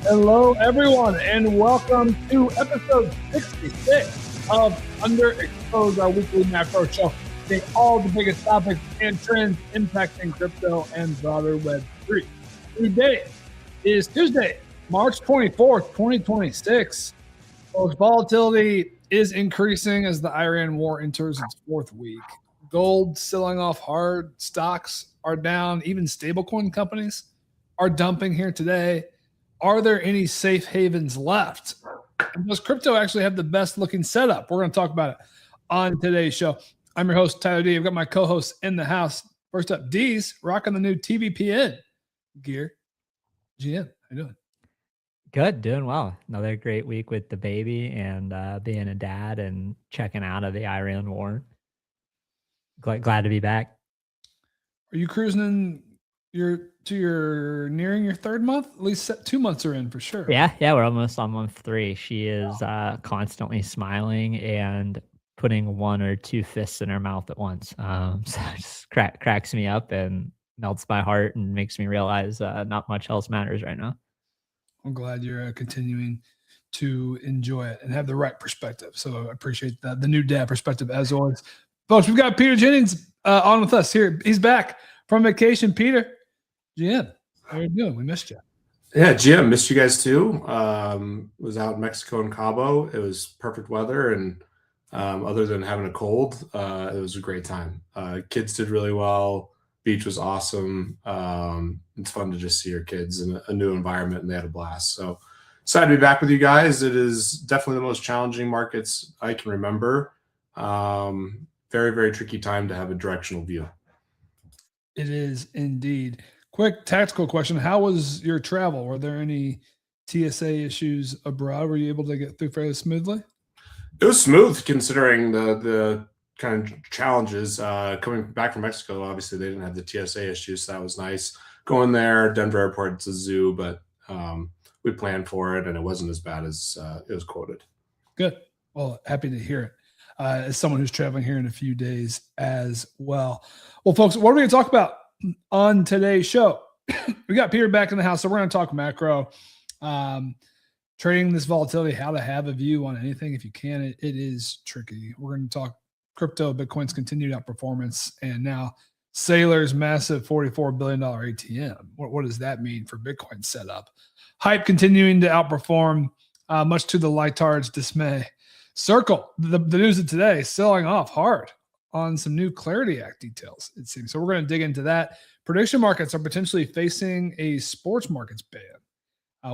Hello, everyone, and welcome to episode 66 of Underexposed, our weekly macro show. Today, all the biggest topics and trends impacting crypto and broader Web3. Today is Tuesday, March 24th, 2026. Folks, volatility is increasing as the Iran war enters its fourth week. Gold selling off hard, stocks are down, even stablecoin companies are dumping here today. Are there any safe havens left? And does crypto actually have the best looking setup? We're going to talk about it on today's show. I'm your host, Tyler D. I've got my co-hosts in the house. First up, D's rocking the new TVPN gear. GM, how you doing? Good, doing well. Another great week with the baby and being a dad and checking out of the Iran war. Glad to be back. Are you cruising in you're nearing your third month? At least 2 months are in for sure. Yeah, we're almost on month 3. She is constantly smiling and putting one or two fists in her mouth at once. So it just cracks me up and melts my heart and makes me realize not much else matters right now. I'm glad you're continuing to enjoy it and have the right perspective. So I appreciate that. The new dad perspective, as always. Folks, we've got Peter Jennings on with us here. He's back from vacation. Peter, Jim, how are you doing? We missed you. Yeah, Jim, missed you guys too. Was out in Mexico and Cabo. It was perfect weather, and other than having a cold, it was a great time. Kids did really well. Beach was awesome. It's fun to just see your kids in a new environment, and they had a blast. So excited to be back with you guys. It is definitely the most challenging markets I can remember. Very, very tricky time to have a directional view. It is indeed. Quick tactical question. How was your travel? Were there any TSA issues abroad? Were you able to get through fairly smoothly? It was smooth considering the kind of challenges. Coming back from Mexico, obviously they didn't have the TSA issues, so that was nice. Going there, Denver Airport, it's a zoo, but we planned for it, and it wasn't as bad as it was quoted. Good. Well, happy to hear it. As someone who's traveling here in a few days as well. Well, folks, what are we going to talk about on today's show? We got Peter back in the house, so we're going to talk macro, trading this volatility, how to have a view on anything. If you can, it is tricky. We're going to talk crypto, Bitcoin's continued outperformance, and now Saylor's massive $44 billion ATM. What does that mean for Bitcoin setup? Hype continuing to outperform, much to the lightards' dismay. Circle, the news of today, selling off hard on some new Clarity Act details, it seems. So we're going to dig into that. Prediction markets are potentially facing a sports markets ban.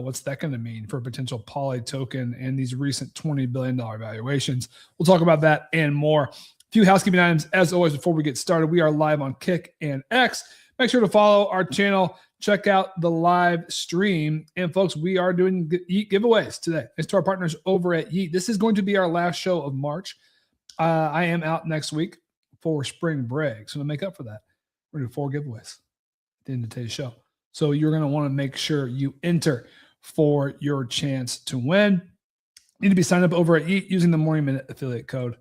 What's that going to mean for a potential poly token and these recent $20 billion valuations? We'll talk about that and more. A few housekeeping items, as always, before we get started. We are live on Kick and X. Make sure to follow our channel. Check out the live stream. And folks, we are doing Yeet giveaways today. Thanks to our partners over at Yeet. This is going to be our last show of March. I am out next week for spring break. So to make up for that, we're going to do 4 giveaways at the end of today's show. So you're going to want to make sure you enter for your chance to win. You need to be signed up over at Yeet using the Morning Minute affiliate code.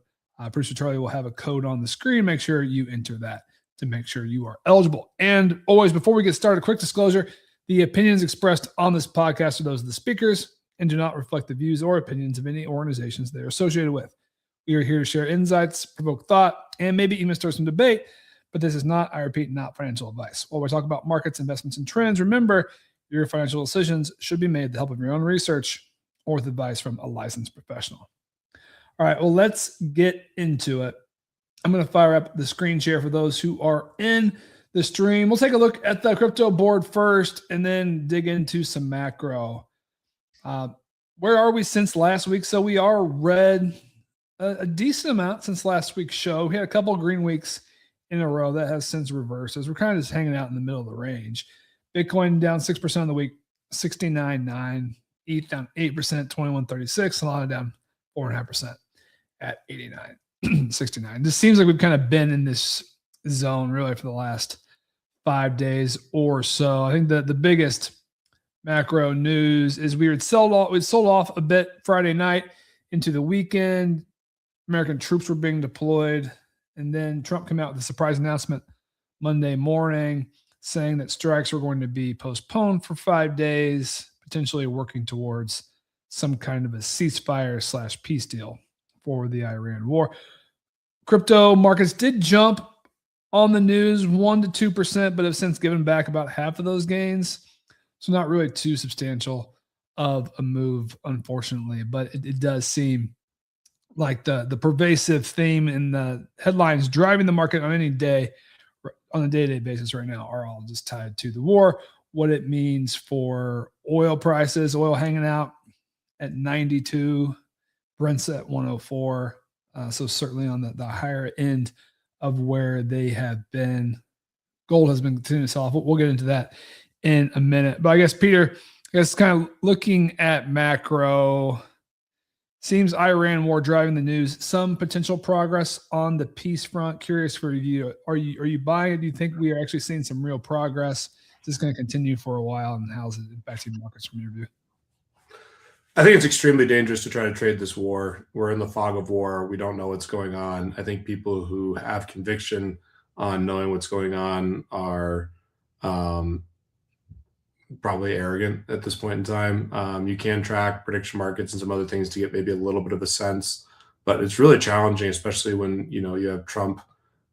Producer Charlie will have a code on the screen. Make sure you enter that to make sure you are eligible. And always, before we get started, quick disclosure, the opinions expressed on this podcast are those of the speakers and do not reflect the views or opinions of any organizations they're associated with. We are here to share insights, provoke thought, and maybe even start some debate, but this is not, I repeat, not financial advice. While we're talking about markets, investments, and trends, remember, your financial decisions should be made with the help of your own research or with advice from a licensed professional. All right, well, let's get into it. I'm going to fire up the screen share for those who are in the stream. We'll take a look at the crypto board first and then dig into some macro. Where are we since last week? So we are red a decent amount since last week's show. We had a couple of green weeks in a row. That has since reversed as we're kind of just hanging out in the middle of the range. Bitcoin down 6% of the week, 69.9. ETH down 8%, 21.36. Solana down 4.5% at 89.69. This seems like we've kind of been in this zone really for the last 5 days or so. I think the biggest macro news is we sold off a bit Friday night into the weekend. American troops were being deployed, and then Trump came out with a surprise announcement Monday morning saying that strikes were going to be postponed for 5 days, potentially working towards some kind of a ceasefire / peace deal for the Iran war. Crypto markets did jump on the news 1% to 2%, but have since given back about half of those gains. So not really too substantial of a move, unfortunately, but it does seem like the pervasive theme in the headlines driving the market on any day, on a day-to-day basis right now, are all just tied to the war, what it means for oil prices, oil hanging out at 92, Brent's at 104. So certainly on the higher end of where they have been. Gold has been continuing to sell off. We'll get into that in a minute. But I guess, Peter, kind of looking at macro, seems Iran war driving the news. Some potential progress on the peace front. Curious for you. Are you buying it? Do you think we are actually seeing some real progress? Is this going to continue for a while, and how's it impacting the markets from your view? I think it's extremely dangerous to try to trade this war. We're in the fog of war. We don't know what's going on. I think people who have conviction on knowing what's going on are probably arrogant at this point in time. You can track prediction markets and some other things to get maybe a little bit of a sense, but it's really challenging, especially when you have Trump,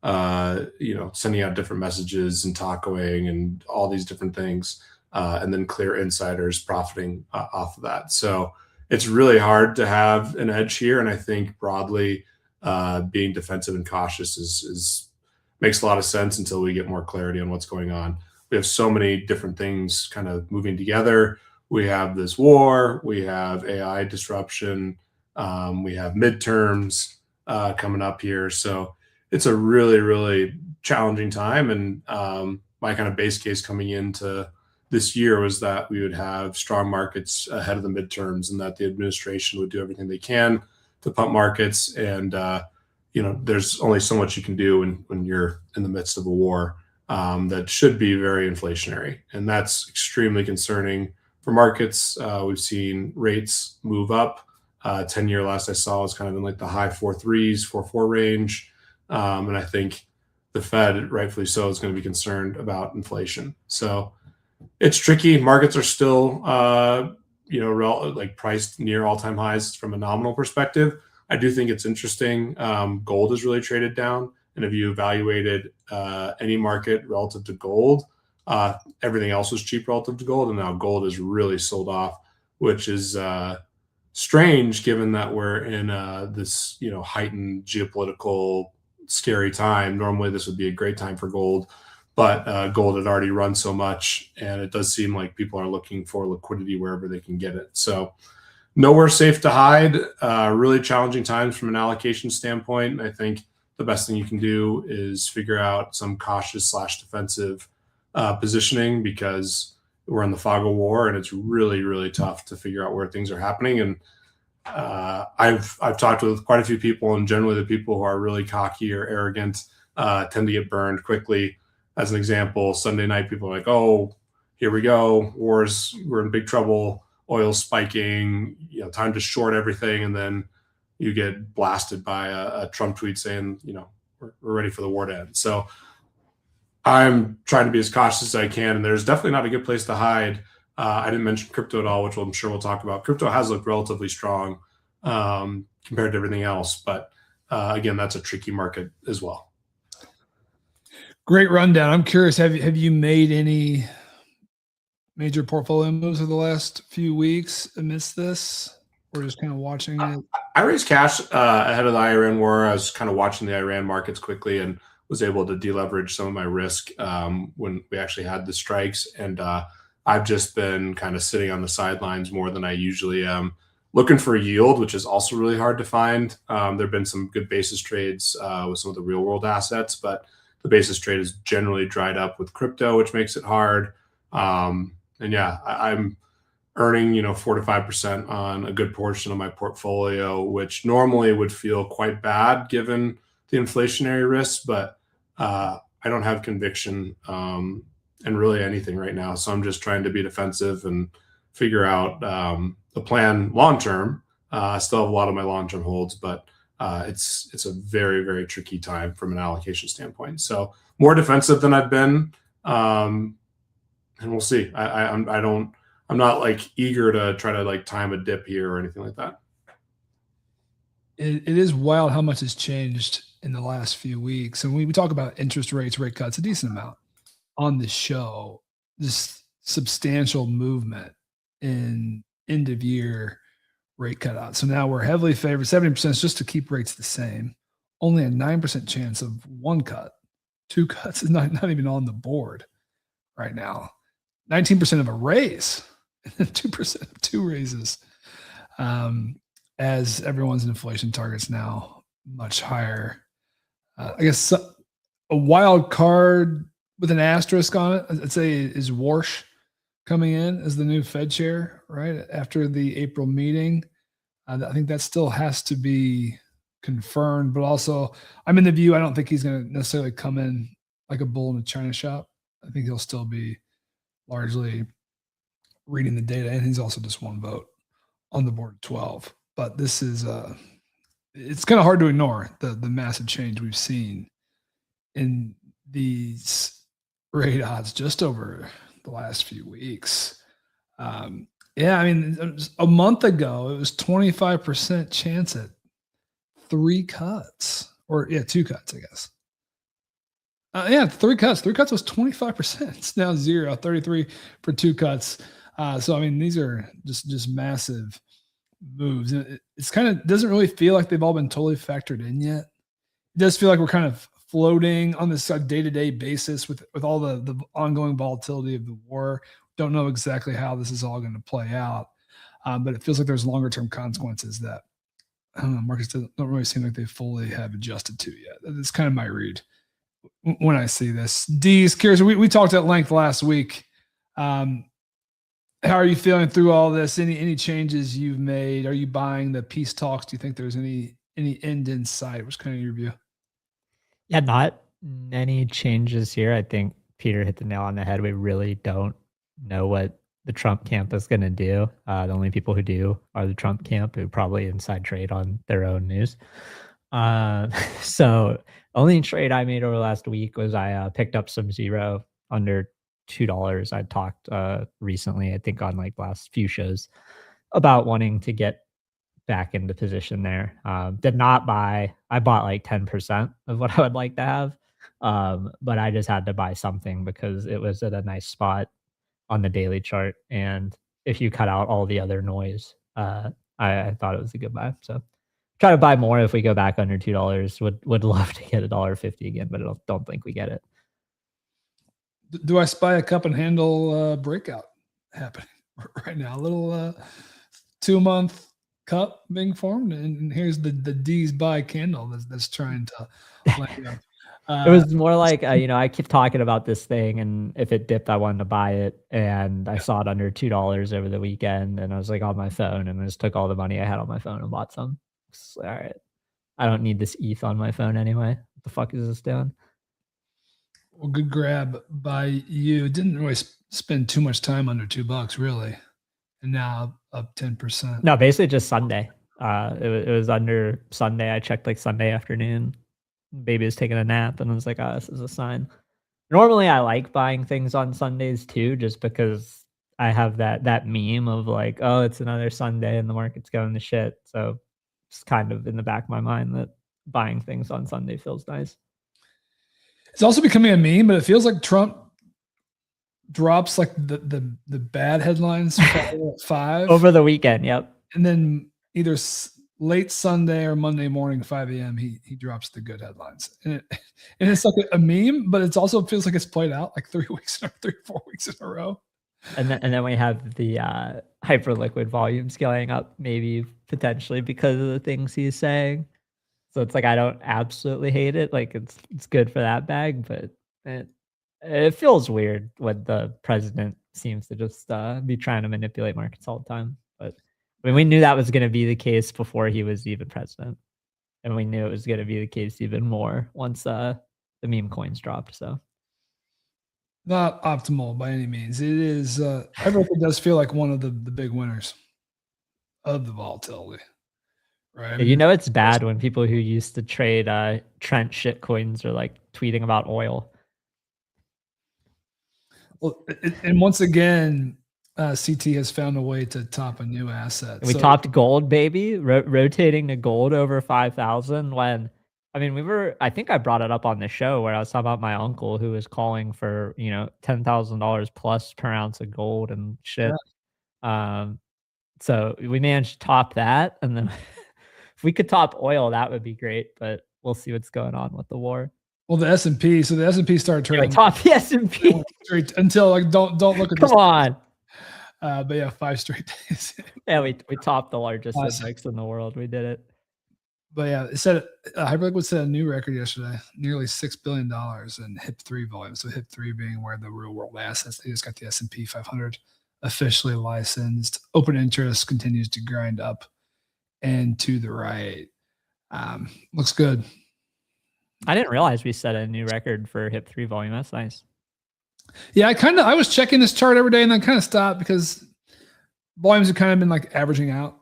sending out different messages and tacoing and all these different things, and then clear insiders profiting off of that. So it's really hard to have an edge here, and I think broadly being defensive and cautious is makes a lot of sense until we get more clarity on what's going on. We have so many different things kind of moving together. We have this war, we have AI disruption, we have midterms coming up here. So it's a really, really challenging time. And my kind of base case coming into this year was that we would have strong markets ahead of the midterms and that the administration would do everything they can to pump markets. And, there's only so much you can do when you're in the midst of a war. That should be very inflationary. And that's extremely concerning for markets. We've seen rates move up. 10-year last I saw was kind of in like the high 4.3s, 4.4 range. And I think the Fed, rightfully so, is going to be concerned about inflation. So it's tricky. Markets are still, priced near all-time highs from a nominal perspective. I do think it's interesting. Gold has really traded down. And if you evaluated any market relative to gold, everything else was cheap relative to gold. And now gold is really sold off, which is strange given that we're in this heightened geopolitical scary time. Normally this would be a great time for gold, but gold had already run so much, and it does seem like people are looking for liquidity wherever they can get it. So nowhere safe to hide. Really challenging times from an allocation standpoint. I think the best thing you can do is figure out some cautious / defensive positioning, because we're in the fog of war and it's really, really tough to figure out where things are happening. And I've talked with quite a few people, and generally the people who are really cocky or arrogant tend to get burned quickly. As an example, Sunday night, people are like, oh, here we go. We're in big trouble. Oil's spiking, time to short everything. And then you get blasted by a Trump tweet saying, we're ready for the war to end. So I'm trying to be as cautious as I can. And there's definitely not a good place to hide. I didn't mention crypto at all, which I'm sure we'll talk about. Crypto has looked relatively strong compared to everything else. But again, that's a tricky market as well. Great rundown. I'm curious, have you made any major portfolio moves over the last few weeks amidst this? We're just kind of watching it. I raised cash ahead of the Iran war. I was kind of watching the Iran markets quickly and was able to deleverage some of my risk when we actually had the strikes. And I've just been kind of sitting on the sidelines more than I usually am, looking for yield, which is also really hard to find. There have been some good basis trades with some of the real world assets, but the basis trade is generally dried up with crypto, which makes it hard. And yeah, I'm earning 4 to 5% on a good portion of my portfolio, which normally would feel quite bad given the inflationary risks, but I don't have conviction in really anything right now. So I'm just trying to be defensive and figure out the plan long term. I still have a lot of my long term holds, but it's a very, very tricky time from an allocation standpoint. So more defensive than I've been, and we'll see. I'm I'm not like eager to try to like time a dip here or anything like that. It is wild how much has changed in the last few weeks. And when we talk about interest rates, rate cuts, a decent amount on the show, this substantial movement in end of year rate cutout. So now we're heavily favored. 70% is just to keep rates the same. Only a 9% chance of one cut. Two cuts is not even on the board right now. 19% of a raise, and then 2% of two raises. As everyone's inflation targets now much higher. I guess a wild card with an asterisk on it, I'd say, is Warsh coming in as the new Fed chair, right? After the April meeting. I think that still has to be confirmed, but also I'm in the view, I don't think he's going to necessarily come in like a bull in a china shop. I think he'll still be largely reading the data, and he's also just one vote on the board of 12. But this is it's kind of hard to ignore the massive change we've seen in these rate odds just over the last few weeks. Yeah, I mean, a month ago it was 25% chance at 3 cuts, or yeah, 2 cuts, I guess. Yeah, 3 cuts. 3 cuts was 25%. It's now 0, 33 for 2 cuts. So I mean, these are just massive moves. It's kind of doesn't really feel like they've all been totally factored in yet. It does feel like we're kind of floating on this day-to-day basis with all the ongoing volatility of the war. Don't know exactly how this is all going to play out, but it feels like there's longer-term consequences that markets don't really seem like they fully have adjusted to yet. That's kind of my read when I see this. D's, curious, we talked at length last week. How are you feeling through all this? Any changes you've made? Are you buying the peace talks? Do you think there's any end in sight? What's kind of your view? Yeah, not any changes here. I think Peter hit the nail on the head. We really don't know what the Trump camp is going to do. The only people who do are the Trump camp, who probably inside trade on their own news. So only trade I made over the last week was I picked up some zero under $2. I talked recently, I think on like last few shows, about wanting to get back into position there. Did not buy. I bought like 10% of what I would like to have. But I just had to buy something because it was at a nice spot on the daily chart. And if you cut out all the other noise, I thought it was a good buy. So try to buy more if we go back under $2. Would love to get $1.50 again, but I don't think we get it. Do I spy a cup and handle breakout happening right now? A little 2-month cup being formed, and here's the D's buy candle that's trying to light up. It was more like, I keep talking about this thing, and if it dipped, I wanted to buy it. And I saw it under $2 over the weekend, and I was like on my phone, and I just took all the money I had on my phone and bought some. All right, I don't need this ETH on my phone anyway. What the fuck is this doing? Well, good grab by you. Didn't really spend too much time under $2, really, and now up 10%. No, basically just Sunday. It was under Sunday. I checked like Sunday afternoon. Baby was taking a nap, and I was like, "Oh, this is a sign." Normally, I like buying things on Sundays too, just because I have that meme of like, "Oh, it's another Sunday and the market's going to shit." So it's kind of in the back of my mind that buying things on Sunday feels nice. It's also becoming a meme, but it feels like Trump drops like the bad headlines 5 over the weekend. Yep, and then either late Sunday or Monday morning, 5 a.m., he drops the good headlines. And it's like a meme, but it also feels like it's played out like 3 weeks or 4 weeks in a row. And then we have the hyperliquid volumes going up, maybe potentially because of the things he's saying. So it's like, I don't absolutely hate it. Like it's good for that bag, but it feels weird when the president seems to just be trying to manipulate markets all the time. But I mean, we knew that was going to be the case before he was even president, and we knew it was going to be the case even more once the meme coins dropped. So not optimal by any means. It is. Everything does feel like one of the big winners of the volatility, right? I mean, it's bad when people who used to trade Trent shit coins are like tweeting about oil. Well, and once again, CT has found a way to top a new asset. We topped gold, baby, rotating to gold over 5,000 when, I mean, I think I brought it up on the show where I was talking about my uncle who was calling for, $10,000 plus per ounce of gold and shit. So we managed to top that. And then if we could top oil, that would be great, but we'll see what's going on with the war. Well, the S&P, so the S&P started trading. Top the S&P. Until like, don't look at this. Come on. But yeah, 5 straight days. Yeah, we topped the largest index in the world. We did it. But yeah, it said Hyperliquid set a new record yesterday, nearly $6 billion in HIP-3 volume. So HIP-3 being where the real world assets, they just got the S&P 500 officially licensed. Open interest continues to grind up and to the right. Looks good. I didn't realize we set a new record for HIP-3 volume. That's nice. Yeah, I was checking this chart every day and then kind of stopped because volumes have kind of been like averaging out.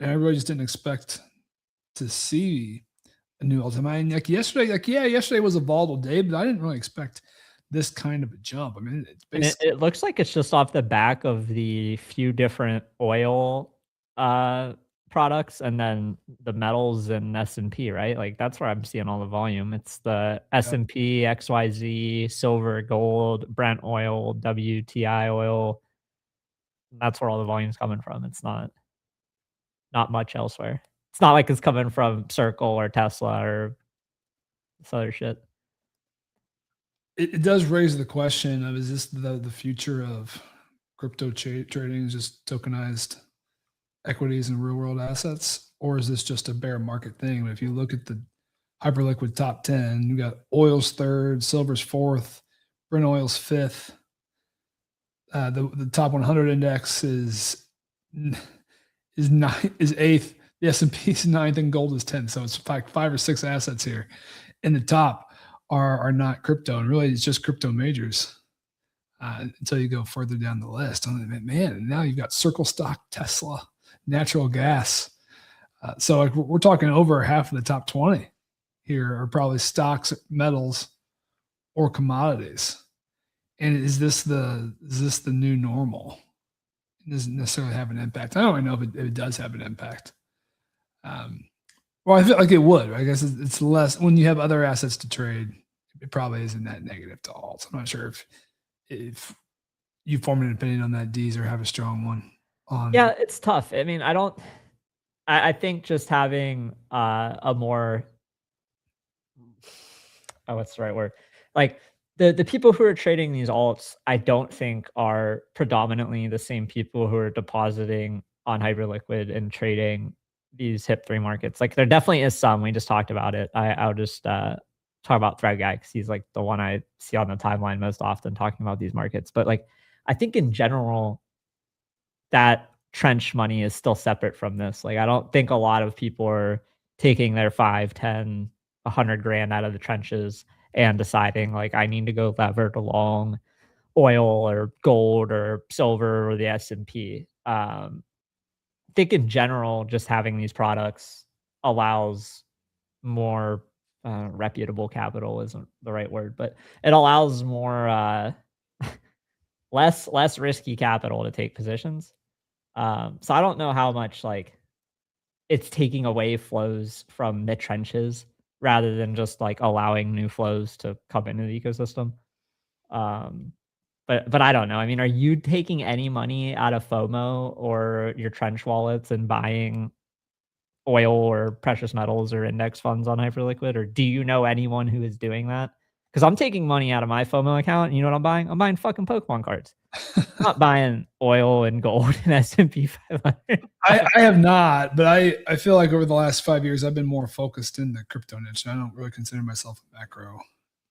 And everybody just didn't expect to see a new all-time high. And like yesterday was a volatile day, but I didn't really expect this kind of a jump. I mean, it's basically, it looks like it's just off the back of the few different oil products and then the metals and S&P, right? Like that's where I'm seeing all the volume. It's the S&P, XYZ, silver, gold, Brent oil, WTI oil. That's where all the volume's coming from. It's not much elsewhere. It's not like it's coming from Circle or Tesla or this other shit. It does raise the question of, is this the future of crypto trading, is just tokenized equities and real world assets, or is this just a bear market thing? But if you look at the Hyperliquid top 10, you got oil's third, silver's fourth, Brent oil's fifth. The top 100 index is eighth. The S&P is ninth and gold is 10th. So it's like 5 or 6 assets here in the top are not crypto, and really it's just crypto majors until you go further down the list. Man, now you've got Circle Stock, Tesla, natural gas. So like we're talking over half of the top 20 here are probably stocks, metals, or commodities. And is this the new normal? It doesn't necessarily have an impact. I don't know if it does have an impact. Well, I feel like it would. I guess it's less when you have other assets to trade. It probably isn't that negative to all. So I'm not sure if you form an opinion on that, Deez, or have a strong one on. Yeah, it's tough. I mean, I think just having a more, what's the right word? Like the people who are trading these alts, I don't think are predominantly the same people who are depositing on Hyperliquid and trading these HIP-3 markets. Like there definitely is some. We just talked about it. I'll just talk about Thread Guy because he's like the one I see on the timeline most often talking about these markets. But like I think in general, that trench money is still separate from this. Like I don't think a lot of people are taking their 5, 10, 100 grand out of the trenches and deciding like I need to go levered along oil or gold or silver or the S&P. I think in general, just having these products allows more reputable capital isn't the right word, but it allows more less risky capital to take positions. So I don't know how much like it's taking away flows from the trenches rather than just like allowing new flows to come into the ecosystem. But I don't know. I mean, are you taking any money out of FOMO or your trench wallets and buying oil or precious metals or index funds on Hyperliquid? Or do you know anyone who is doing that? Because I'm taking money out of my FOMO account. And you know what I'm buying? I'm buying fucking Pokemon cards. I'm not buying oil and gold and S&P 500. I have not, but I feel like over the last 5 years, I've been more focused in the crypto niche. I don't really consider myself a macro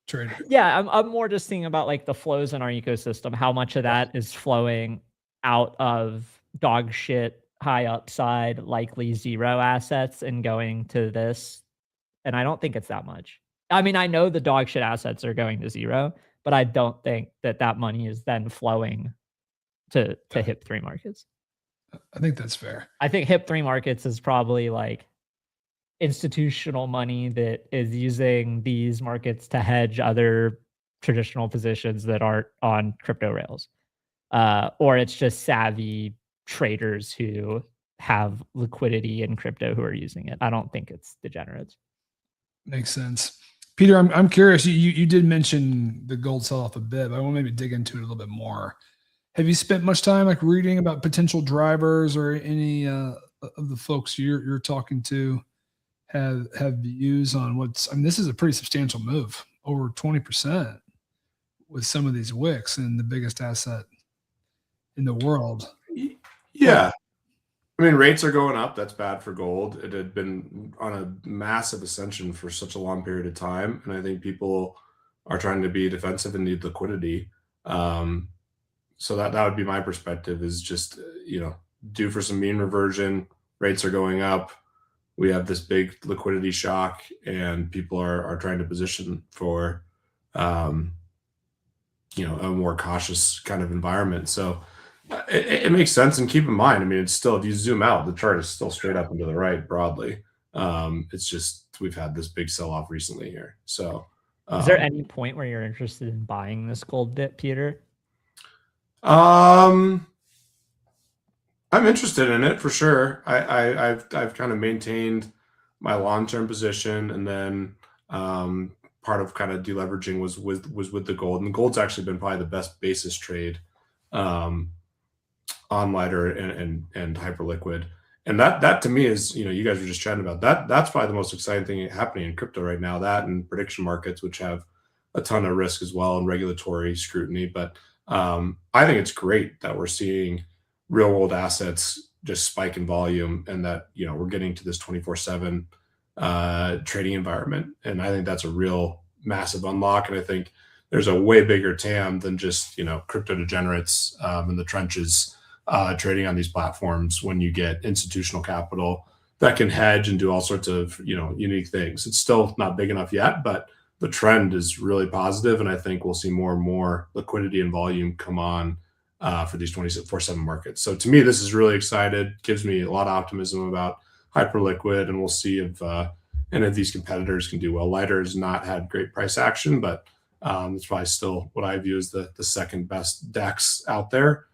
trader. Yeah, I'm more just thinking about like the flows in our ecosystem. How much of that is flowing out of dog shit, high upside, likely zero assets and going to this? And I don't think it's that much. I mean, I know the dog shit assets are going to zero, but I don't think that money is then flowing to HIP-3 markets. I think that's fair. I think HIP-3 markets is probably like institutional money that is using these markets to hedge other traditional positions that aren't on crypto rails. or it's just savvy traders who have liquidity in crypto who are using it. I don't think it's degenerates. Makes sense. Peter, I'm curious. You did mention the gold sell-off a bit, but I want to maybe dig into it a little bit more. Have you spent much time like reading about potential drivers, or any of the folks you're talking to have views on what's? I mean, this is a pretty substantial move, over 20% with some of these wicks and the biggest asset in the world. Yeah. I mean, rates are going up. That's bad for gold. It had been on a massive ascension for such a long period of time. And I think people are trying to be defensive and need liquidity. So that would be my perspective, is just, due for some mean reversion. Rates are going up. We have this big liquidity shock, and people are trying to position for, a more cautious kind of environment. So it makes sense. And keep in mind, I mean, it's still, if you zoom out, the chart is still straight up and to the right broadly. It's just, we've had this big sell-off recently here. So is there any point where you're interested in buying this gold dip, Peter? I'm interested in it for sure. I've kind of maintained my long-term position, and then part of kind of deleveraging was with the gold, and the gold's actually been probably the best basis trade on lighter and hyperliquid. And that to me is, you guys were just chatting about that. That's probably the most exciting thing happening in crypto right now, that and prediction markets, which have a ton of risk as well and regulatory scrutiny. But I think it's great that we're seeing real world assets just spike in volume, and that, we're getting to this 24/7 trading environment. And I think that's a real massive unlock. And I think there's a way bigger TAM than just, crypto degenerates in the trenches trading on these platforms. When you get institutional capital that can hedge and do all sorts of, unique things, it's still not big enough yet, but the trend is really positive. And I think we'll see more and more liquidity and volume come on for these 24/7 markets. So to me, this is really excited. Gives me a lot of optimism about hyperliquid, and we'll see if any of these competitors can do well. Lighter has not had great price action, but it's probably still what I view as the second best DEX out there.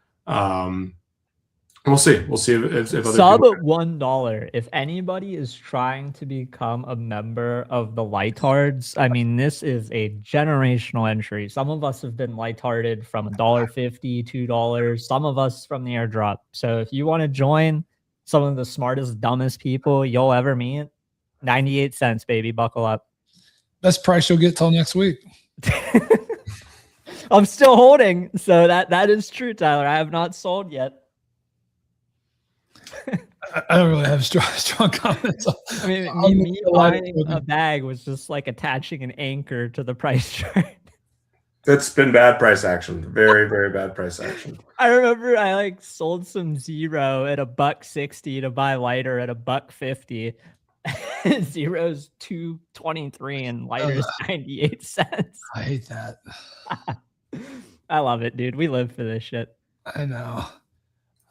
We'll see. We'll see if other sub people... at $1. If anybody is trying to become a member of the Lightards, I mean, this is a generational entry. Some of us have been Lighthearted from $1.50, $2. Some of us from the airdrop. So if you want to join some of the smartest, dumbest people you'll ever meet, 98 cents, baby. Buckle up. Best price you'll get till next week. I'm still holding, so that is true, Tyler. I have not sold yet. I don't really have strong comments. I mean, me buying a bag was just like attaching an anchor to the price chart. It's been bad price action. Very, very bad price action. I remember I sold some Zero at $1.60 to buy lighter at $1.50. Zero's $2.23 and lighter's 98 cents. I hate that. I love it, dude. We live for this shit. I know.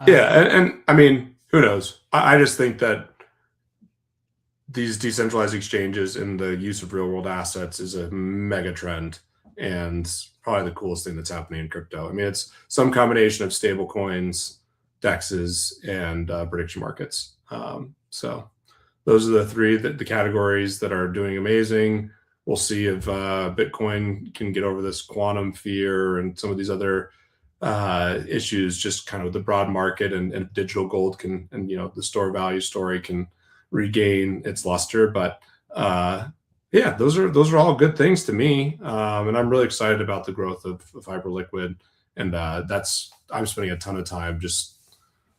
Yeah, and I mean, who knows? I just think that these decentralized exchanges and the use of real world assets is a mega trend, and probably the coolest thing that's happening in crypto. I mean, it's some combination of stable coins, DEXs, and prediction markets. So those are the three, the categories that are doing amazing. We'll see if Bitcoin can get over this quantum fear and some of these other issues, just kind of the broad market, and digital gold can, and the store value story can regain its luster. But yeah, those are all good things to me, and I'm really excited about the growth of hyperliquid. And I'm spending a ton of time just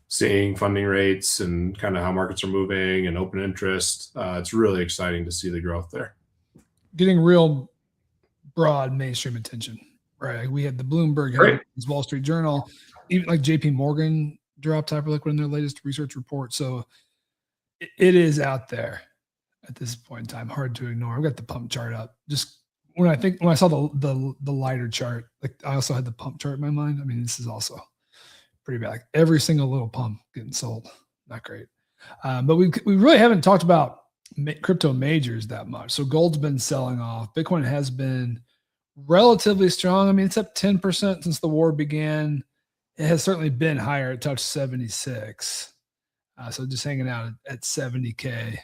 seeing funding rates and kind of how markets are moving and open interest. It's really exciting to see the growth there. Getting real broad mainstream attention. Right, we had the Bloomberg, Wall Street Journal, even like JP Morgan dropped hyperliquid in their latest research report. So it is out there at this point in time. Hard to ignore. I've got the pump chart up. Just when I saw the lighter chart, like I also had the pump chart in my mind. I mean, this is also pretty bad. Like every single little pump getting sold. Not great. But we really haven't talked about crypto majors that much. So gold's been selling off. Bitcoin has been relatively strong. I mean, it's up 10% since the war began. It has certainly been higher. It touched 76. So just hanging out at 70K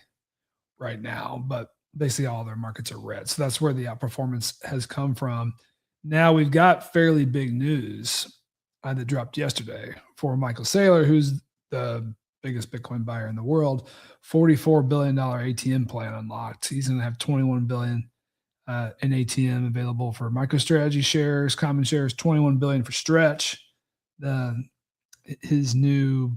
right now, but basically all their markets are red. So that's where the outperformance has come from. Now we've got fairly big news that dropped yesterday for Michael Saylor, who's the biggest Bitcoin buyer in the world. $44 billion ATM plan unlocked. He's going to have 21 billion in ATM available for MicroStrategy shares, common shares, 21 billion for Stretch. His new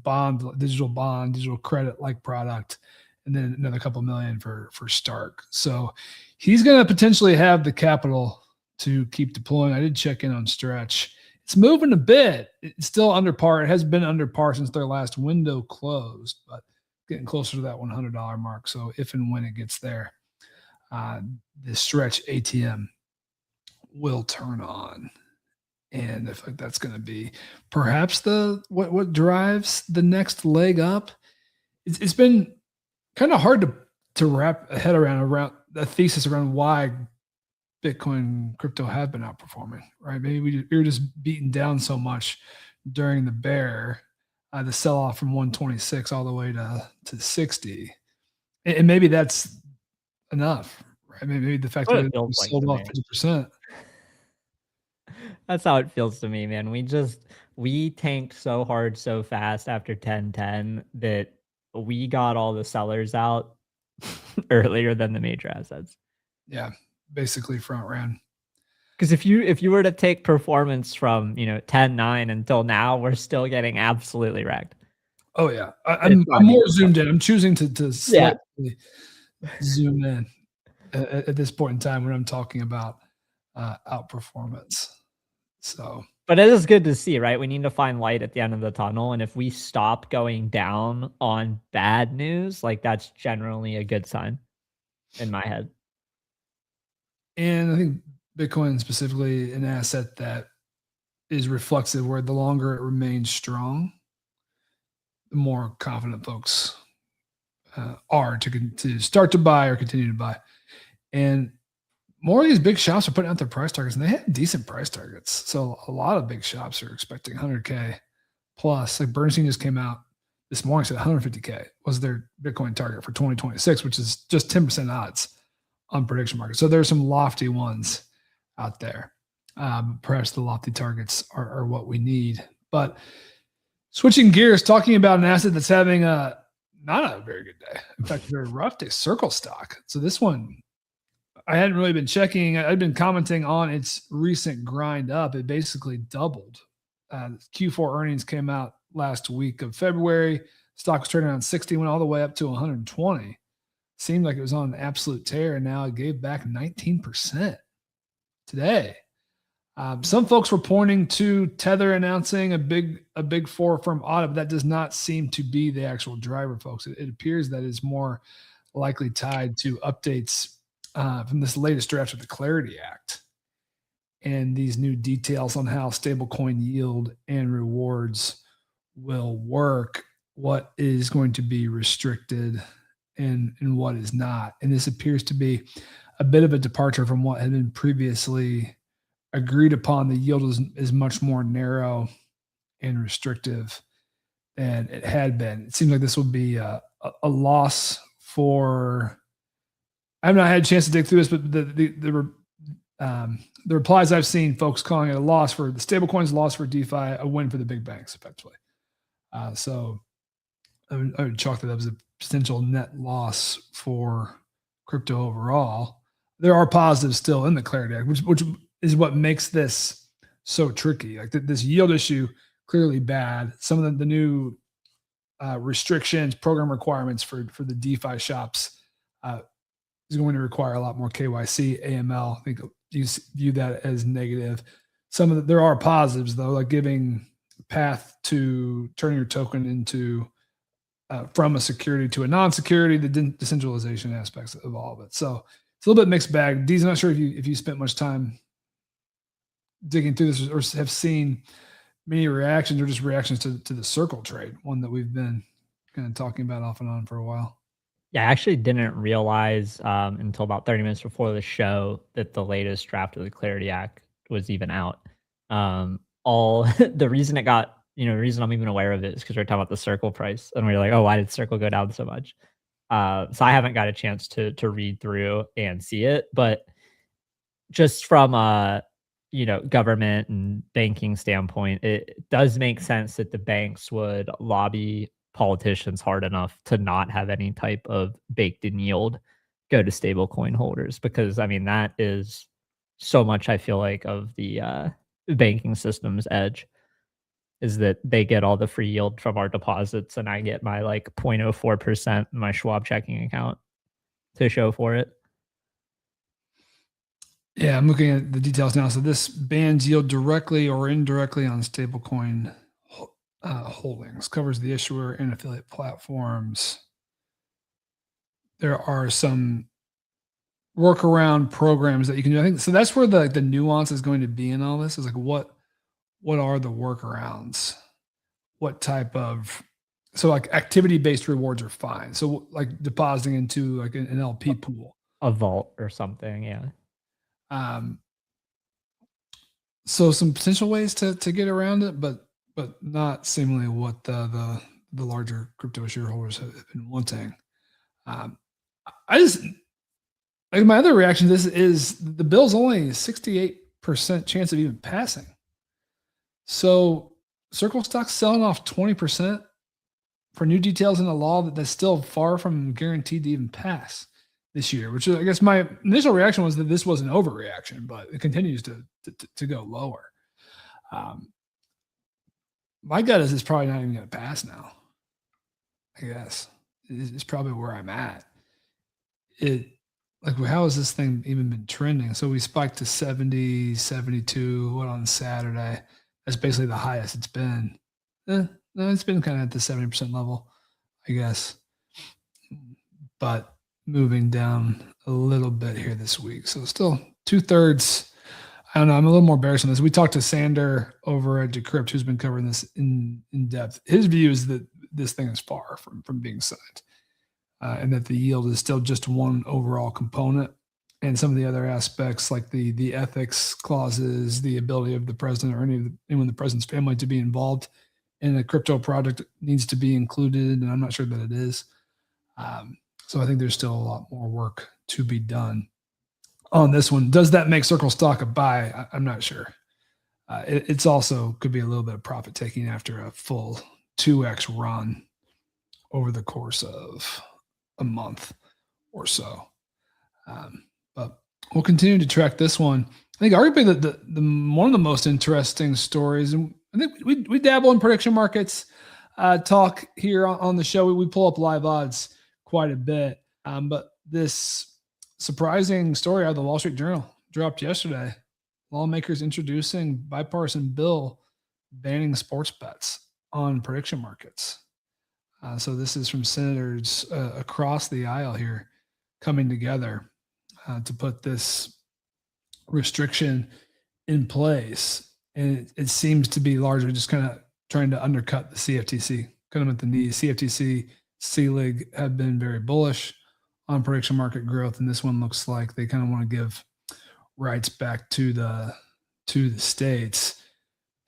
digital credit like product, and then another couple million for Stark. So he's going to potentially have the capital to keep deploying. I did check in on Stretch. It's moving a bit. It's still under par. It has been under par since their last window closed, but getting closer to that $100 mark. So if and when it gets there, the Stretch ATM will turn on. And I feel like that's going to be perhaps what drives the next leg up. It's been kind of hard to wrap a head around the thesis around why Bitcoin crypto have been outperforming, right? Maybe we were just beaten down so much during the bear, the sell off from 126 all the way to 60, and maybe that's enough, right? Maybe the fact that it sold off 50%. That's how it feels to me, man. We tanked so hard so fast after 10-10 that we got all the sellers out earlier than the major assets. Yeah, basically front ran. Because if you were to take performance from 10-9 until now, we're still getting absolutely wrecked. Oh yeah, I'm more zoomed in. I'm choosing to slightly zoom in at this point in time when I'm talking about outperformance. So, but it is good to see, right? We need to find light at the end of the tunnel, and if we stop going down on bad news, like that's generally a good sign in my head. And I think Bitcoin specifically an asset that is reflexive, where the longer it remains strong, the more confident folks are to start to buy or continue to buy. And more of these big shops are putting out their price targets, and they have decent price targets. So a lot of big shops are expecting 100K plus. Like Bernstein just came out this morning, said 150K was their Bitcoin target for 2026, which is just 10% odds on prediction market. So there's some lofty ones out there. Perhaps the lofty targets are what we need. But switching gears, talking about an asset that's having not a very good day. In fact, a very rough day, Circle stock. So this one, I hadn't really been checking. I'd been commenting on its recent grind up. It basically doubled. Q4 earnings came out last week of February. Stock was trading around 60, went all the way up to 120. Seemed like it was on an absolute tear, and now it gave back 19% today. Some folks were pointing to Tether announcing a big four firm audit, but that does not seem to be the actual driver, folks. It appears that it's more likely tied to updates from this latest draft of the Clarity Act and these new details on how stablecoin yield and rewards will work, what is going to be restricted and what is not. And this appears to be a bit of a departure from what had been previously agreed upon. The yield is much more narrow and restrictive than it had been. It seems like this will be a loss for. I have not had a chance to dig through this, but the replies I've seen, folks calling it a loss for the stablecoins, a loss for DeFi, a win for the big banks, effectively. So I would chalk that up as a potential net loss for crypto overall. There are positives still in the Clarity Act, which is what makes this so tricky. Like this yield issue, clearly bad. Some of the new restrictions, program requirements for the DeFi shops is going to require a lot more KYC, AML. I think you view that as negative. There are positives though, like giving path to turning your token into from a security to a non-security, the decentralization aspects of all of it. So it's a little bit mixed bag. Dee's not sure if you spent much time digging through this or have seen many reactions or just reactions to the Circle trade, one that we've been kind of talking about off and on for a while. Yeah, I actually didn't realize until about 30 minutes before the show that the latest draft of the Clarity Act was even out. The reason it got the reason I'm even aware of it is because we're talking about the Circle price, and we're like, oh, why did Circle go down so much? So I haven't got a chance to read through and see it, but just from a government and banking standpoint, it does make sense that the banks would lobby politicians hard enough to not have any type of baked in yield go to stable coin holders, because I mean that is so much, I feel like, of the banking system's edge is that they get all the free yield from our deposits and I get my like 0.04% in my Schwab checking account to show for it. Yeah, I'm looking at the details now. So this bans yield directly or indirectly on stablecoin holdings, covers the issuer and affiliate platforms. There are some workaround programs that you can do. I think so. That's where the nuance is going to be in all this. Is like what are the workarounds? What type of like activity-based rewards are fine. So like depositing into like an LP pool, a vault or something. Yeah. So some potential ways to get around it, but not seemingly what the larger crypto shareholders have been wanting. I just like my other reaction to this is the bill's only 68% chance of even passing. So Circle stock's selling off 20% for new details in the law that's still far from guaranteed to even pass this year, which I guess my initial reaction was that this was an overreaction, but it continues to go lower. My gut is it's probably not even going to pass now. I guess it's probably where I'm at. How has this thing even been trending? So we spiked to 70, 72, what on Saturday? That's basically the highest it's been. No, it's been kind of at the 70% level, I guess. But moving down a little bit here this week. So still 2/3. I don't know. I'm a little more bearish on this. We talked to Sander over at Decrypt, who's been covering this in depth. His view is that this thing is far from being signed, and that the yield is still just one overall component. And some of the other aspects, like the ethics clauses, the ability of the president or anyone in the president's family to be involved in a crypto project, needs to be included. And I'm not sure that it is. So I think there's still a lot more work to be done on this one. Does that make Circle stock a buy? I'm not sure. It's also could be a little bit of profit taking after a full 2x run over the course of a month or so. But we'll continue to track this one. I think arguably the one of the most interesting stories, and I think we dabble in prediction markets talk here on the show. We pull up live odds quite a bit. But this surprising story out of the Wall Street Journal dropped yesterday. Lawmakers introducing bipartisan bill banning sports bets on prediction markets. So this is from senators across the aisle here coming together to put this restriction in place. And it seems to be largely just kind of trying to undercut the CFTC, cut them at the knees. CFTC, C-League have been very bullish on prediction market growth, and this one looks like they kind of want to give rights back to the states.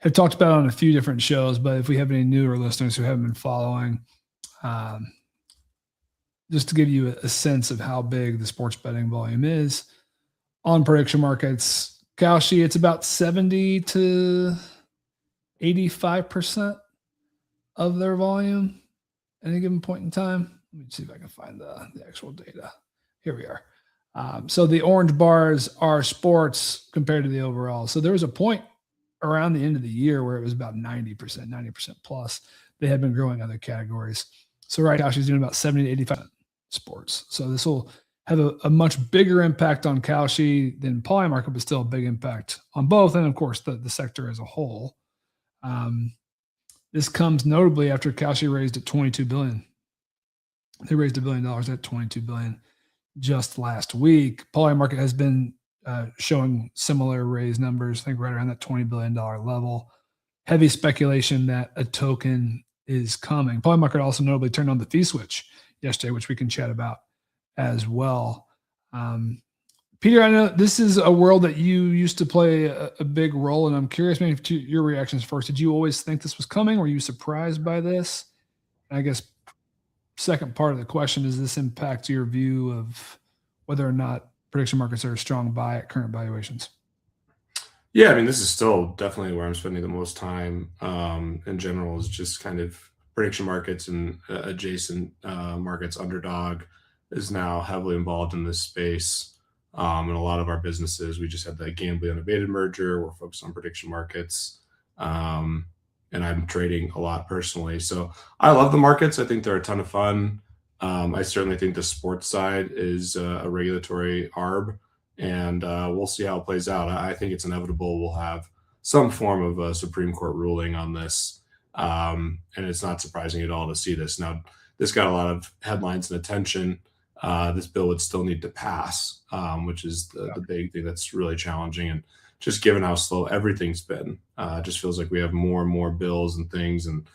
I've talked about it on a few different shows, but if we have any newer listeners who haven't been following, just to give you a sense of how big the sports betting volume is on prediction markets, Kalshi, it's about 70 to 85% of their volume at any given point in time. Let me see if I can find the actual data. Here we are. So the orange bars are sports compared to the overall. So there was a point around the end of the year where it was about 90% plus. They had been growing other categories. So right now she's doing about 70 to 85% sports. So this will have a much bigger impact on Kalshi than Polymarket, but still a big impact on both. And of course, the sector as a whole. This comes notably after Kalshi raised at $22 billion. They raised $1 billion at $22 billion just last week. Polymarket has been showing similar raise numbers, I think right around that $20 billion level. Heavy speculation that a token is coming. Polymarket also notably turned on the fee switch yesterday, which we can chat about as well. Peter, I know this is a world that you used to play a big role in. I'm curious, maybe to your reactions first. Did you always think this was coming? Were you surprised by this? And I guess second part of the question, does this impact your view of whether or not prediction markets are a strong buy at current valuations? Yeah, I mean, this is still definitely where I'm spending the most time in general, is just kind of prediction markets and adjacent markets. Underdog is now heavily involved in this space. And a lot of our businesses, we just had the Gambling Unabated merger. We're focused on prediction markets. Um, and I'm trading a lot personally. So I love the markets. I think they're a ton of fun. I certainly think the sports side is a regulatory arb, and we'll see how it plays out. I think it's inevitable we'll have some form of a Supreme Court ruling on this, and it's not surprising at all to see this. Now, this got a lot of headlines and attention. This bill would still need to pass, which is the big thing that's really challenging. And just given how slow everything's been, it just feels like we have more and more bills and things, and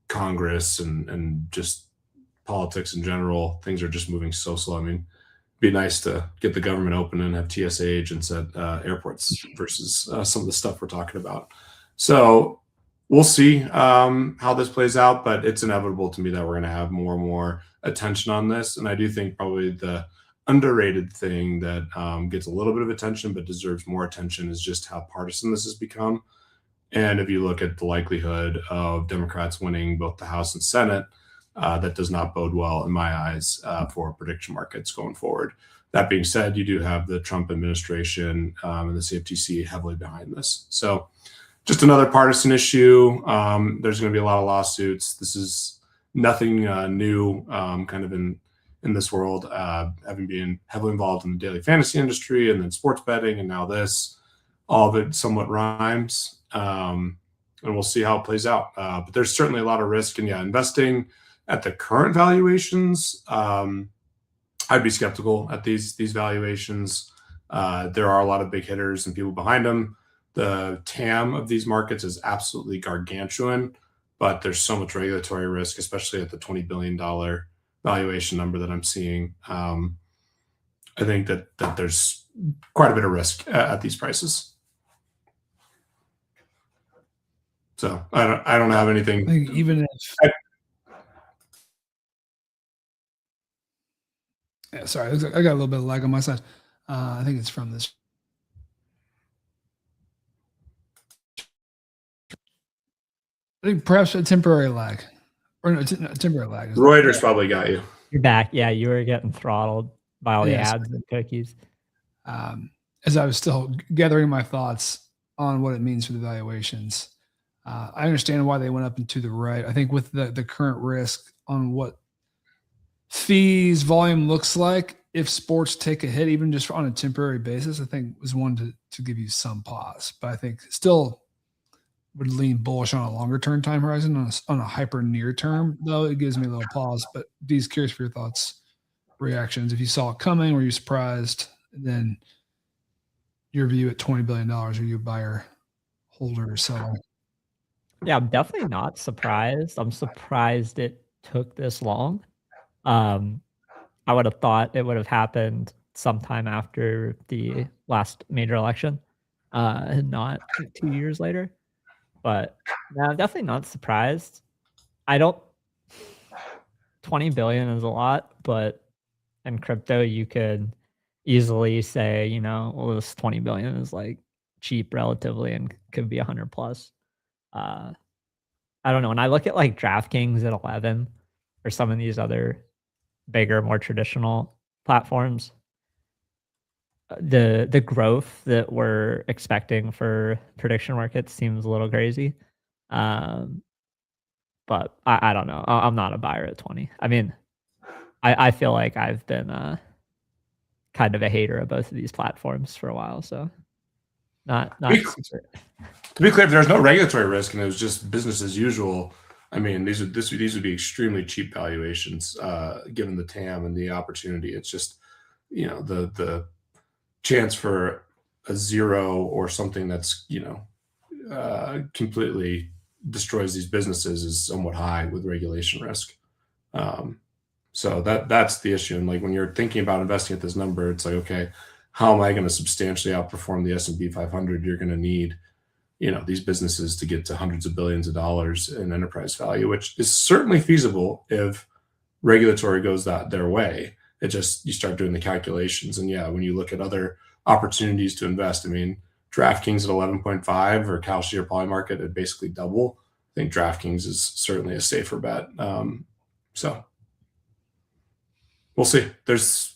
Congress and just politics in general. Things are just moving so slow. I mean, it'd be nice to get the government open and have TSA agents at airports versus some of the stuff we're talking about. So we'll see how this plays out, but it's inevitable to me that we're going to have more and more attention on this. And I do think probably the underrated thing that gets a little bit of attention but deserves more attention is just how partisan this has become. And if you look at the likelihood of Democrats winning both the House and Senate, that does not bode well in my eyes for prediction markets going forward. That being said, you do have the Trump administration and the CFTC heavily behind this. So just another partisan issue. There's going to be a lot of lawsuits. This is nothing new kind of in this world, having been heavily involved in the daily fantasy industry and then sports betting, and now this. All of it somewhat rhymes, and we'll see how it plays out. But there's certainly a lot of risk, and investing at the current valuations, I'd be skeptical at these valuations. There are a lot of big hitters and people behind them. The TAM of these markets is absolutely gargantuan, but there's so much regulatory risk, especially at the $20 billion valuation number that I'm seeing. I think that there's quite a bit of risk at these prices. So I don't have anything. I think even if sorry, I got a little bit of lag on my side. I think it's from this. I think perhaps a temporary lag, or no, temporary lag. Reuters probably got you. You're back. Yeah, you were getting throttled by all the ads and cookies. As I was still gathering my thoughts on what it means for the valuations, I understand why they went up and to the right. I think with the current risk on what fees volume looks like, if sports take a hit, even just on a temporary basis, I think was one to give you some pause. But I think still would lean bullish on a longer term time horizon. On a hyper near term, though, it gives me a little pause. But Dee's curious for your thoughts, reactions. If you saw it coming, were you surprised? And then your view at $20 billion, are you a buyer, holder, or seller? Yeah, I'm definitely not surprised. I'm surprised it took this long. I would have thought it would have happened sometime after the last major election, not 2 years later. But no, I'm definitely not surprised. 20 billion is a lot, but in crypto, you could easily say, well, this 20 billion is like cheap relatively and could be 100 plus. I don't know. When I look at like DraftKings at 11 or some of these other bigger, more traditional platforms, the growth that we're expecting for prediction markets seems a little crazy. But I don't know. I'm not a buyer at 20. I mean, I feel like I've been kind of a hater of both of these platforms for a while. So not to be clear, if there's no regulatory risk and it was just business as usual, I mean, these would be extremely cheap valuations, given the TAM and the opportunity. It's just, the chance for a zero or something that's, completely destroys these businesses is somewhat high with regulation risk. So that's the issue. And like when you're thinking about investing at this number, it's like, okay, how am I going to substantially outperform the S&P 500? You're going to need, these businesses to get to hundreds of billions of dollars in enterprise value, which is certainly feasible if regulatory goes their way. It just, you start doing the calculations. And yeah, when you look at other opportunities to invest, I mean, DraftKings at 11.5 or Kalshi or Polymarket at basically double. I think DraftKings is certainly a safer bet. So we'll see. There's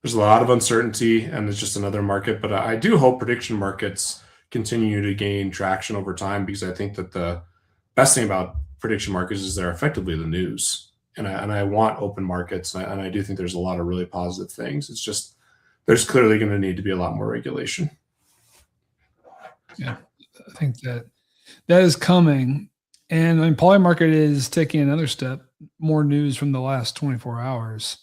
a lot of uncertainty, and it's just another market. But I do hope prediction markets continue to gain traction over time, because I think that the best thing about prediction markets is they're effectively the news. And I want open markets, and I do think there's a lot of really positive things. It's just there's clearly going to need to be a lot more regulation. Yeah, I think that is coming. And I mean, Polymarket is taking another step, more news from the last 24 hours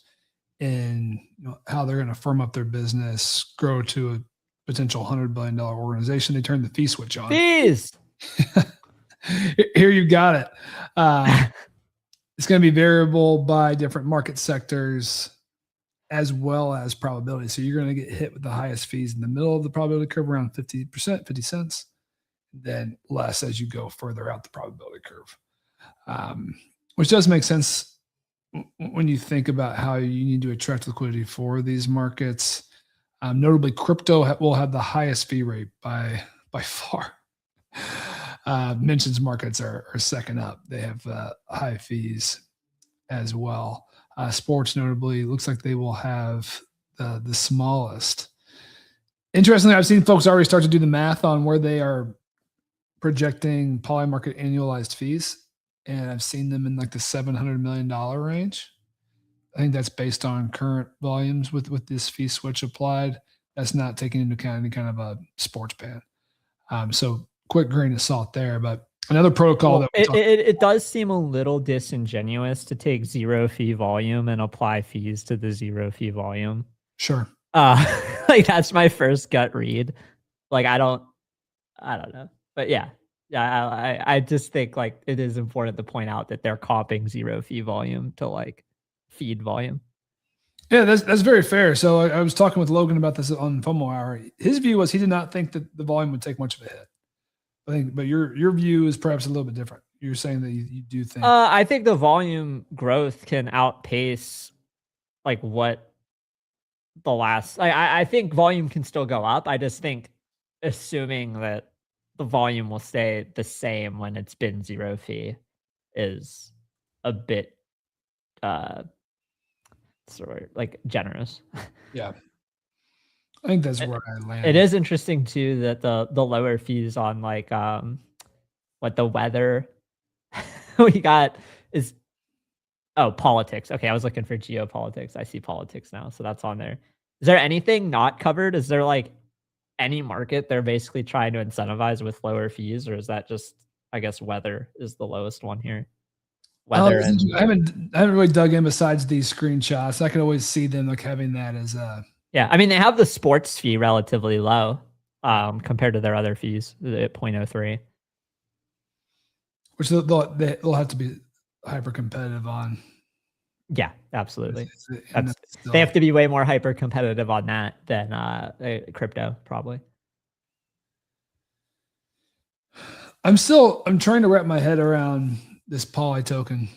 in how they're going to firm up their business, grow to a potential $100 billion organization. They turned the fee switch on. Fees. Here you got it. It's going to be variable by different market sectors as well as probability. So you're going to get hit with the highest fees in the middle of the probability curve, around 50%, 50 cents, then less as you go further out the probability curve, which does make sense when you think about how you need to attract liquidity for these markets. Notably, crypto will have the highest fee rate by far. Mentions markets are second up. They have high fees as well. Sports, notably, looks like they will have the smallest. Interestingly, I've seen folks already start to do the math on where they are projecting Polymarket annualized fees, and I've seen them in like the $700 million range. I think that's based on current volumes with this fee switch applied. That's not taking into account any kind of a sports ban. So quick grain of salt there, but another protocol that it does seem a little disingenuous to take zero fee volume and apply fees to the zero fee volume. Sure. Like that's my first gut read. Like I don't know, but yeah, I just think like it is important to point out that they're copying zero fee volume to like feed volume. Yeah, that's very fair. So I was talking with Logan about this on FOMO Hour. His view was he did not think that the volume would take much of a hit. I think, but your view is perhaps a little bit different. You're saying that you do think. I think the volume growth can outpace like what the last. I think volume can still go up. I just think assuming that the volume will stay the same when it's been zero fee is a bit sort of like generous. Yeah. I think that's where I land. It is interesting too that the lower fees on like what the weather we got is politics. Okay, I was looking for geopolitics. I see politics now, so that's on there. Is there anything not covered? Is there like any market they're basically trying to incentivize with lower fees, or is that just, I guess, weather is the lowest one here? Weather. I haven't really dug in besides these screenshots. I could always see them like having that as a. Yeah, I mean they have the sports fee relatively low compared to their other fees at 0.03. Which they'll have to be hyper competitive on. Yeah, absolutely. They have to be way more hyper competitive on that than crypto, probably. I'm trying to wrap my head around this Poly token.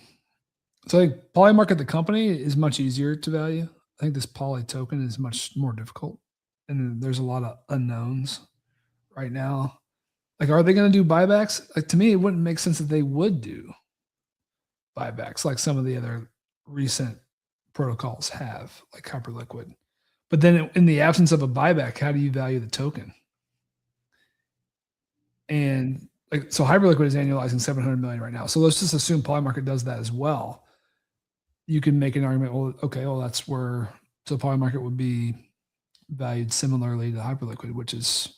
So I think Polymarket, the company, is much easier to value. I think this Poly token is much more difficult, and there's a lot of unknowns right now. Like, are they going to do buybacks? Like, to me, it wouldn't make sense that they would do buybacks like some of the other recent protocols have, like Hyperliquid. But then in the absence of a buyback, how do you value the token? And like, so Hyperliquid is annualizing 700 million right now. So let's just assume Polymarket does that as well. You can make an argument, well, okay, well, that's where, so Polymarket would be valued similarly to Hyperliquid, which is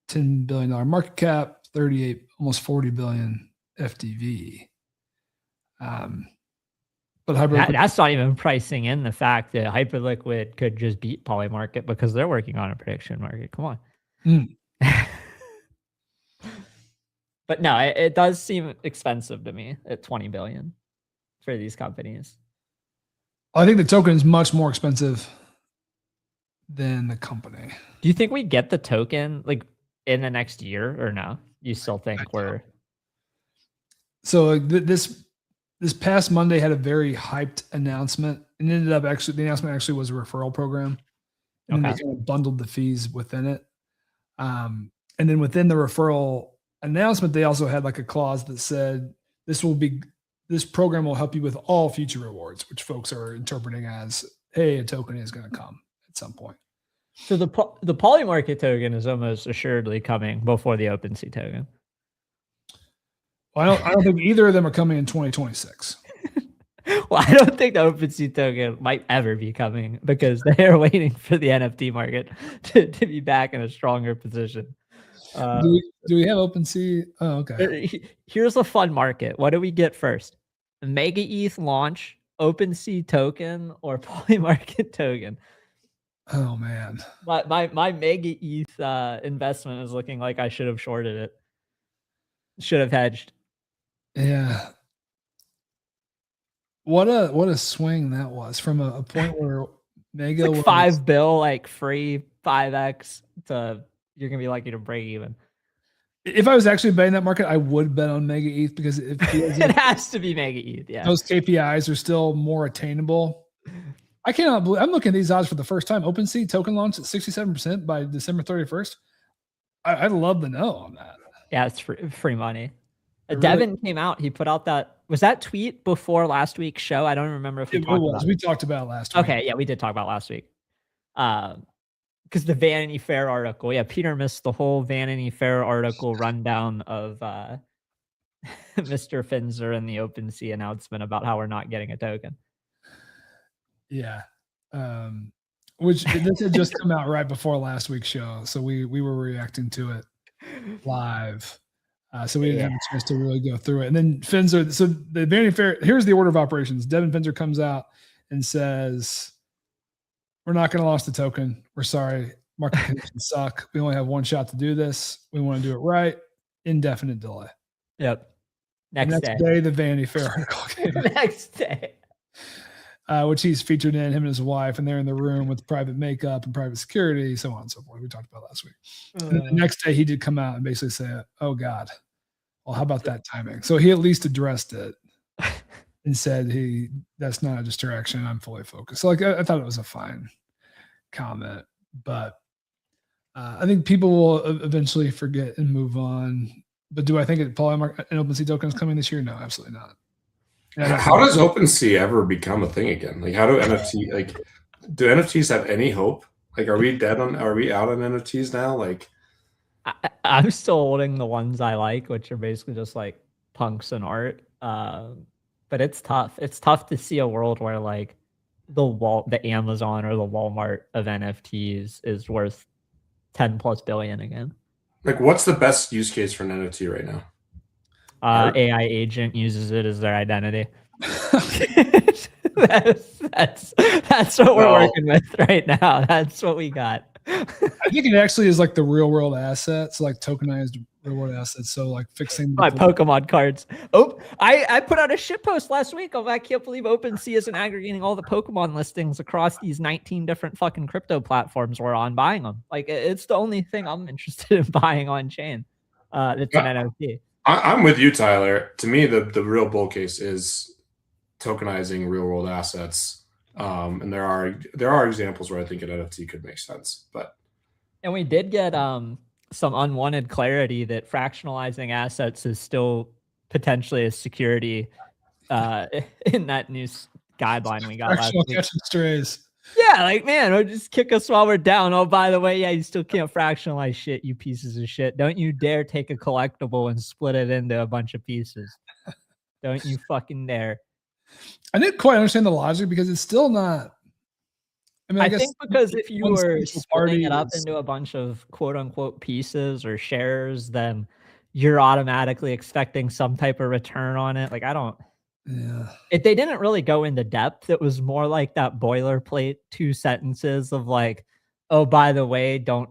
$10 billion market cap, 38, almost 40 billion FDV. But Hyperliquid, that's not even pricing in the fact that Hyperliquid could just beat Polymarket because they're working on a prediction market. Come on. But no, it does seem expensive to me at 20 billion for these companies. I think the token is much more expensive than the company. Do you think we get the token like in the next year or no? You still think we're So this past Monday had a very hyped announcement, and ended up the announcement actually was a referral program, and then they kind of bundled the fees within it. And then within the referral announcement, they also had like a clause that said this program will help you with all future rewards, which folks are interpreting as, hey, a token is going to come at some point. So the Polymarket token is almost assuredly coming before the OpenSea token. Well, I don't think either of them are coming in 2026. Well, I don't think the OpenSea token might ever be coming because they are waiting for the NFT market to be back in a stronger position. Do we have OpenSea? Oh, okay. Here's a fun market. What do we get first? Mega ETH launch, OpenSea token, or Polymarket token? Oh man. My Mega ETH investment is looking like I should have shorted it. Should have hedged. Yeah. What a swing that was from a point where Mega was $5 billion, like free 5x to you're gonna be lucky to break even. If I was actually betting that market, I would bet on Mega ETH because it feels it has to be Mega ETH. Yeah, those KPIs are still more attainable. I cannot believe I'm looking at these odds for the first time. OpenSea token launch at 67% by December 31st. I'd love to know on that. Yeah, it's free money. Devin came out. He put out that tweet before last week's show. I don't remember if we talked about it. We talked about it last week. Okay, yeah, we did talk about last week. Because the Vanity Fair article, yeah, Peter missed the whole Vanity Fair article rundown of Mr. Finzer and the OpenSea announcement about how we're not getting a token. Yeah. Which this had just come out right before last week's show. So we were reacting to it live. So we didn't have a chance to really go through it. And then Finzer, so the Vanity Fair, here's the order of operations. Devin Finzer comes out and says, we're not going to launch the token. We're sorry. Market conditions suck. We only have one shot to do this. We want to do it right. Indefinite delay. Yep. Next day, the Vanity Fair article came out. Next day. Which he's featured in, him and his wife, and they're in the room with private makeup and private security, so on and so forth. We talked about last week. And then the next day, he did come out and basically say, oh, God, well, how about that timing? So he at least addressed it and said, that's not a distraction. I'm fully focused. So I thought it was a fine comment, but I think people will eventually forget and move on. But do I think an OpenSea token is coming this year? No, absolutely not. How does OpenSea ever become a thing again? Like, how do NFTs have any hope? Like, are we out on NFTs now? Like, I'm still holding the ones I like, which are basically just like punks and art. But it's tough. It's tough to see a world where like the Amazon or the Walmart of NFTs is worth 10+ billion again. Like, what's the best use case for an NFT right now? AI agent uses it as their identity. that's what we're working with right now. That's what we got. I think it actually is like the real world assets, like tokenized real world assets. So like fixing my Pokemon cards. Oh, I put out a shit post last week. I can't believe OpenSea isn't aggregating all the Pokemon listings across these 19 different fucking crypto platforms we're on, buying them. Like, it's the only thing I'm interested in buying on chain. That's an NFT. I'm with you, Tyler. To me, the real bull case is tokenizing real world assets. And there are examples where I think an NFT could make sense. And we did get some unwanted clarity that fractionalizing assets is still potentially a security in that new guideline we got last week. Strays. Yeah, like, man, or just kick us while we're down. Oh, by the way, yeah, you still can't fractionalize shit, you pieces of shit. Don't you dare take a collectible and split it into a bunch of pieces. Don't you fucking dare. I didn't quite understand the logic because it's still not. I mean, I think because if you were splitting it up into a bunch of quote unquote pieces or shares, then you're automatically expecting some type of return on it. Like, I don't. Yeah. If they didn't really go into depth, it was more like that boilerplate 2 sentences of like, oh, by the way, don't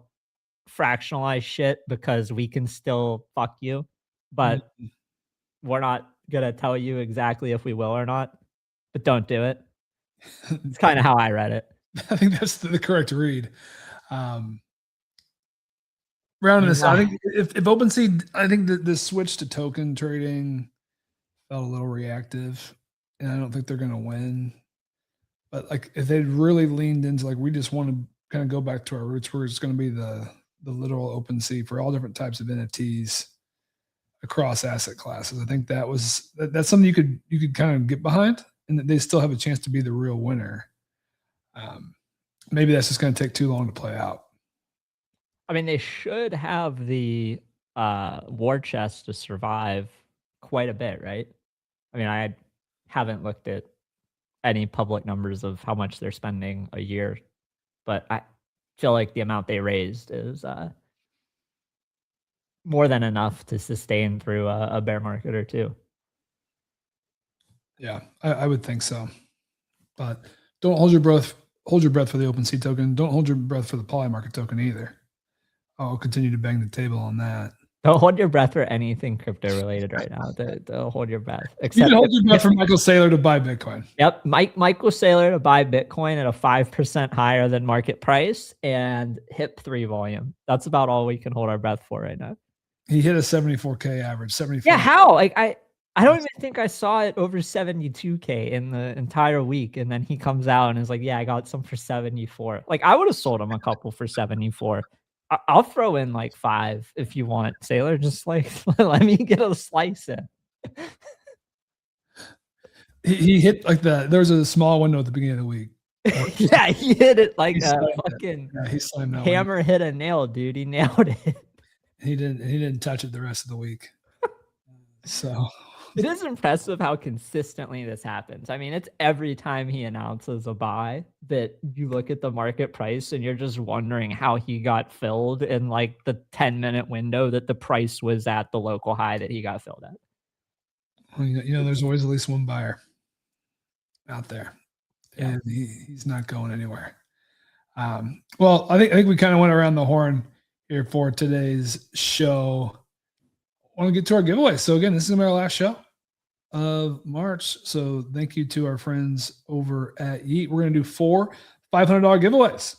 fractionalize shit because we can still fuck you, but we're not gonna tell you exactly if we will or not, but don't do it. It's kind of how I read it. I think that's the correct read. Rounding this out, I think if OpenSea, I think the switch to token trading felt a little reactive, and I don't think they're going to win. But like if they'd really leaned into like we just want to kind of go back to our roots, where it's going to be the literal OpenSea for all different types of NFTs across asset classes. I think that's something you could kind of get behind, and that they still have a chance to be the real winner. Maybe that's just going to take too long to play out. I mean, they should have the war chest to survive quite a bit, right? I mean, I haven't looked at any public numbers of how much they're spending a year, but I feel like the amount they raised is more than enough to sustain through a bear market or two. Yeah, I would think so. But don't hold your breath. Hold your breath for the OpenSea token. Don't hold your breath for the Poly Market token either. I'll continue to bang the table on that. Don't hold your breath for anything crypto related right now. Don't hold your breath. Except you hold your breath for Michael Saylor to buy Bitcoin. Yep, Michael Saylor to buy Bitcoin at a 5% higher than market price and HIP3 volume. That's about all we can hold our breath for right now. He hit a 74K average. 74. Yeah, how? Like I don't even think I saw it over 72K in the entire week, and then he comes out and is like, "Yeah, I got some for 74." Like I would have sold him a couple for 74. I'll throw in like 5 if you want, Sailor. Just like let me get a slice in. He hit like there was a small window at the beginning of the week. Yeah, he hit it like a fucking he slammed that hammer hit a nail, dude. He nailed it. He didn't touch it the rest of the week. So it is impressive how consistently this happens. I mean, it's every time he announces a buy that you look at the market price and you're just wondering how he got filled in like the 10-minute window that the price was at the local high that he got filled at. Well, you know, there's always at least one buyer out there, and he's not going anywhere. Well, I think we kind of went around the horn here for today's show. I want to get to our giveaway. So again, this is going to be our last show of March. So thank you to our friends over at Yeet. We're going to do 4 $500 giveaways.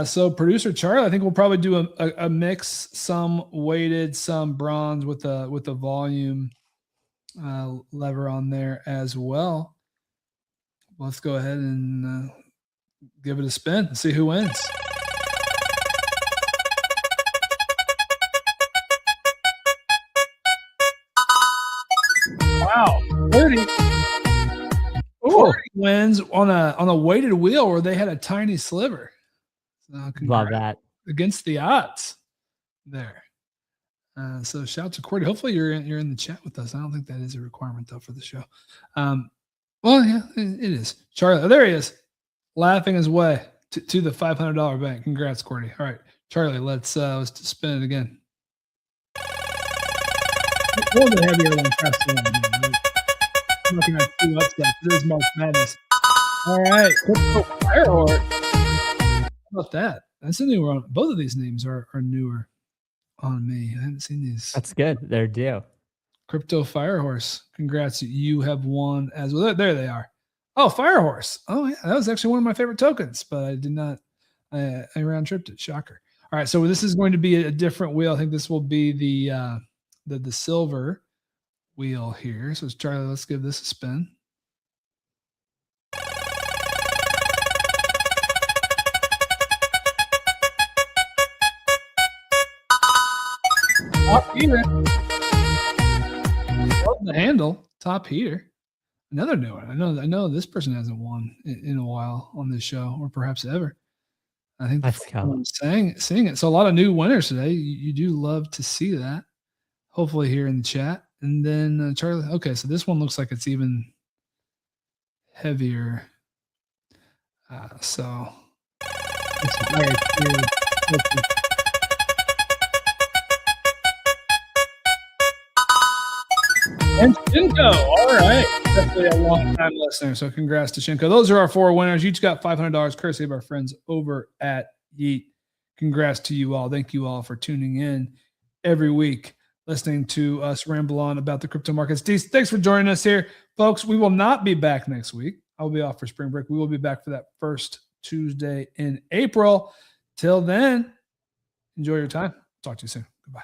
So producer Charlie, I think we'll probably do a mix, some weighted, some bronze with a volume lever on there as well. Let's go ahead and give it a spin and see who wins. Wow, 30 wins on a weighted wheel where they had a tiny sliver. So love that. Against the odds there. So shout out to Cordy. Hopefully you're in the chat with us. I don't think that is a requirement though for the show. Well, yeah, it is. Charlie, oh, there he is, laughing his way to the $500 bank. Congrats, Cordy. All right, Charlie, let's spin it again. A little bit heavier than faster one. Looking at 2 upsets. This is March Madness. All right, Crypto Firehorse. How about that? That's a new one. Both of these names are newer on me. I haven't seen these. That's good. They're due. Crypto Firehorse. Congrats. You have won as well. There they are. Oh, Firehorse. Oh, yeah. That was actually one of my favorite tokens, but I did not. I round tripped it. Shocker. All right. So this is going to be a different wheel. I think this will be the silver wheel here. So Charlie, let's give this a spin. Top heater. The handle. Top heater. Another new one. I know this person hasn't won in a while on this show, or perhaps ever. I think that's seeing it. So a lot of new winners today. You do love to see that. Hopefully here in the chat. And then Charlie. Okay, so this one looks like it's even heavier. So it's very and Shinko, all right. Definitely a long-time listener. So congrats to Shinko. Those are our 4 winners. You each got $500 courtesy of our friends over at Yeet. Congrats to you all. Thank you all for tuning in every week, listening to us ramble on about the crypto markets. Thanks for joining us here, folks. We will not be back next week. I'll be off for spring break. We will be back for that first Tuesday in April. Till then, enjoy your time. Talk to you soon. Goodbye.